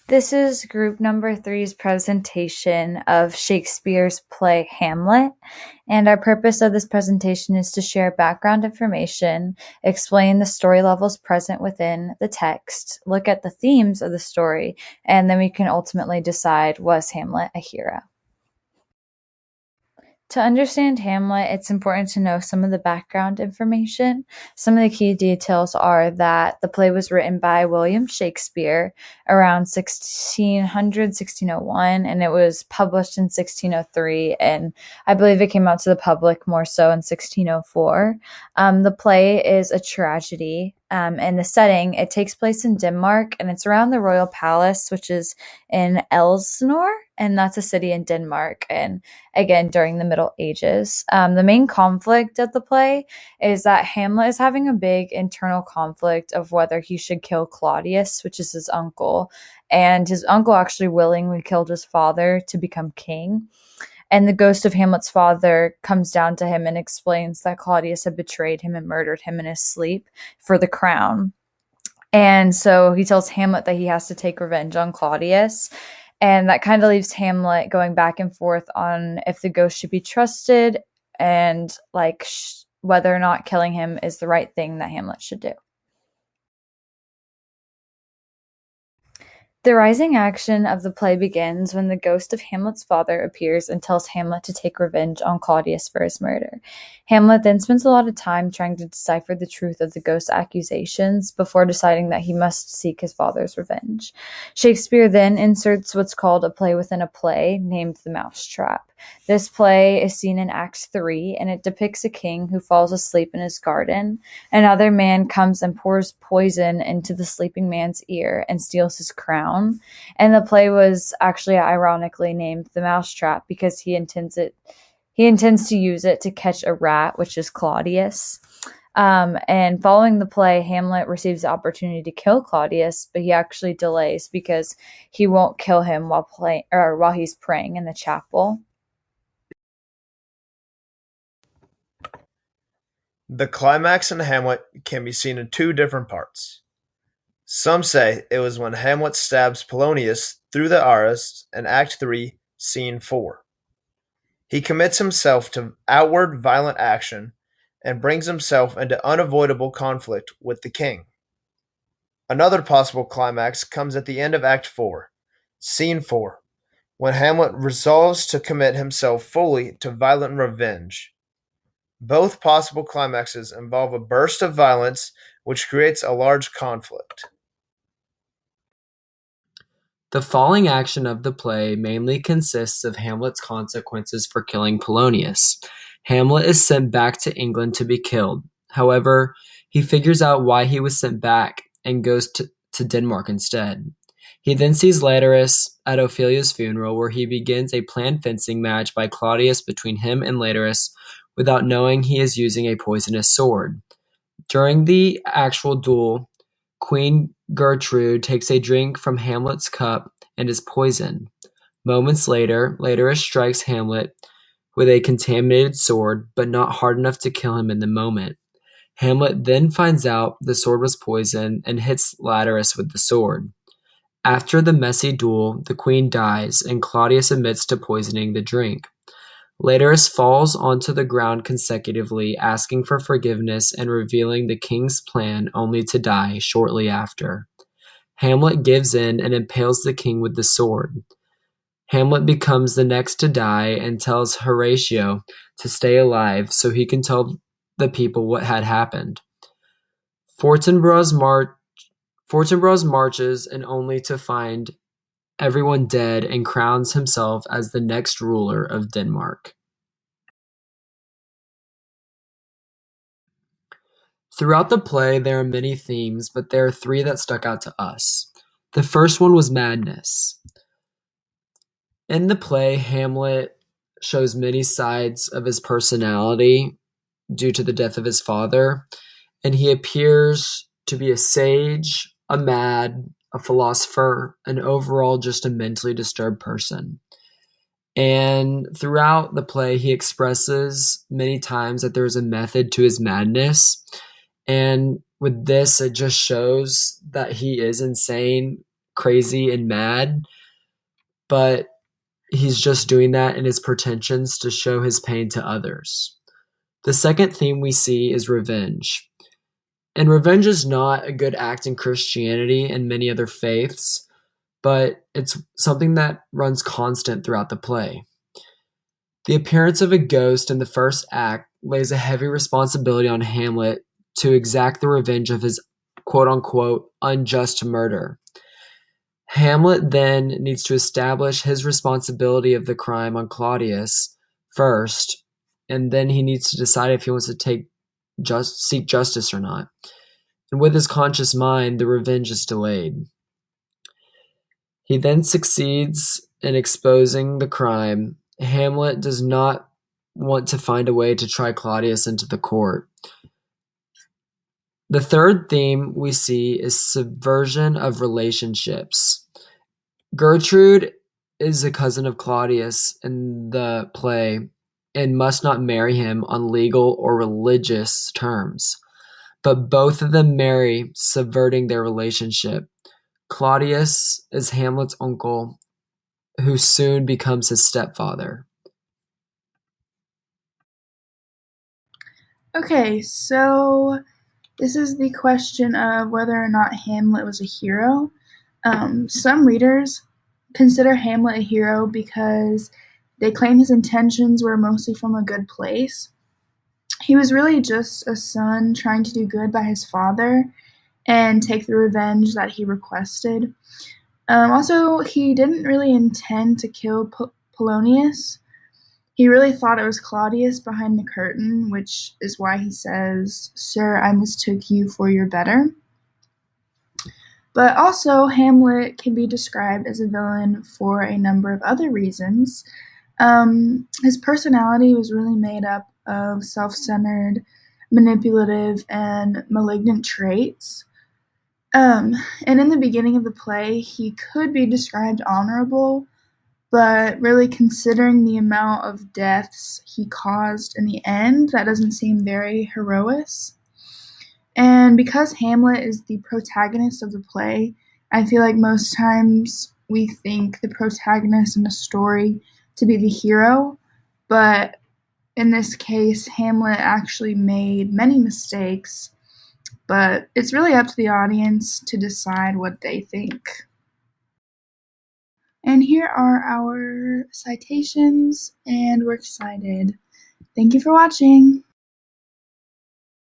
This is group number three's presentation of Shakespeare's play Hamlet. And our purpose of this presentation is to share background information, explain the story levels present within the text, look at the themes of the story, and then we can ultimately decide, was Hamlet a hero? To understand Hamlet, it's important to know some of the background information. Some of the key details are that the play was written by William Shakespeare around 1600, 1601, and it was published in 1603. And I believe it came out to the public more so in 1604. The play is a tragedy. And the setting, it takes place in Denmark, and it's around the royal palace, which is in Elsinore, and that's a city in Denmark. And again during the Middle Ages. The main conflict of the play is that Hamlet is having a big internal conflict of whether he should kill Claudius, which is his uncle, and his uncle actually willingly killed his father to become king. And the ghost of Hamlet's father comes down to him and explains that Claudius had betrayed him and murdered him in his sleep for the crown. And so he tells Hamlet that he has to take revenge on Claudius. And that kind of leaves Hamlet going back and forth on if the ghost should be trusted and whether or not killing him is the right thing that Hamlet should do. The rising action of the play begins when the ghost of Hamlet's father appears and tells Hamlet to take revenge on Claudius for his murder. Hamlet then spends a lot of time trying to decipher the truth of the ghost's accusations before deciding that he must seek his father's revenge. Shakespeare then inserts what's called a play within a play, named The Mousetrap. This play is seen in Act 3, and it depicts a king who falls asleep in his garden. Another man comes and pours poison into the sleeping man's ear and steals his crown. And the play was actually ironically named The Mousetrap because he intends to use it to catch a rat, which is Claudius. And following the play, Hamlet receives the opportunity to kill Claudius, but he actually delays because he won't kill him while he's praying in the chapel. The climax in Hamlet can be seen in two different parts. Some say it was when Hamlet stabs Polonius through the iris in Act 3, Scene 4. He commits himself to outward violent action and brings himself into unavoidable conflict with the king. Another possible climax comes at the end of Act 4, Scene 4, when Hamlet resolves to commit himself fully to violent revenge. Both possible climaxes involve a burst of violence which creates a large conflict. The falling action of the play mainly consists of Hamlet's consequences for killing Polonius. Hamlet is sent back to England to be killed. However, he figures out why he was sent back and goes to Denmark instead. He then sees Laertes at Ophelia's funeral, where he begins a planned fencing match by Claudius between him and Laertes without knowing he is using a poisonous sword. During the actual duel, Queen Gertrude takes a drink from Hamlet's cup and is poisoned. Moments later, Laertes strikes Hamlet with a contaminated sword, but not hard enough to kill him in the moment. Hamlet then finds out the sword was poisoned and hits Laertes with the sword. After the messy duel, the queen dies, and Claudius admits to poisoning the drink. Laertes falls onto the ground consecutively, asking for forgiveness and revealing the king's plan, only to die shortly after. Hamlet gives in and impales the king with the sword. Hamlet becomes the next to die and tells Horatio to stay alive so he can tell the people what had happened. Fortinbras marches and only to find everyone dead and crowns himself as the next ruler of Denmark. Throughout the play, there are many themes, but there are three that stuck out to us. The first one was madness. In the play, Hamlet shows many sides of his personality due to the death of his father, and he appears to be a sage, a mad, a philosopher, and overall just a mentally disturbed person. And throughout the play, he expresses many times that there's a method to his madness. And with this, it just shows that he is insane, crazy and mad, but he's just doing that in his pretensions to show his pain to others. The second theme we see is revenge. And revenge is not a good act in Christianity and many other faiths, but it's something that runs constant throughout the play. The appearance of a ghost in the first act lays a heavy responsibility on Hamlet to exact the revenge of his quote-unquote unjust murder. Hamlet then needs to establish his responsibility of the crime on Claudius first, and then he needs to decide if he wants to seek justice or not. And with his conscious mind, the revenge is delayed. He then succeeds in exposing the crime. Hamlet does not want to find a way to try Claudius into the court. The third theme we see is subversion of relationships. Gertrude is a cousin of Claudius in the play and must not marry him on legal or religious terms. But both of them marry, subverting their relationship. Claudius is Hamlet's uncle, who soon becomes his stepfather. Okay, so this is the question of whether or not Hamlet was a hero. Some readers consider Hamlet a hero because they claim his intentions were mostly from a good place. He was really just a son trying to do good by his father and take the revenge that he requested. Also, he didn't really intend to kill Polonius. He really thought it was Claudius behind the curtain, which is why he says, "Sir, I mistook you for your better." But also, Hamlet can be described as a villain for a number of other reasons. His personality was really made up of self-centered, manipulative, and malignant traits. And in the beginning of the play, he could be described honorable, but really considering the amount of deaths he caused in the end, that doesn't seem very heroic. And because Hamlet is the protagonist of the play, I feel like most times we think the protagonist in a story to be the hero, but in this case, Hamlet actually made many mistakes, but it's really up to the audience to decide what they think. And here are our citations, and we're excited. Thank you for watching.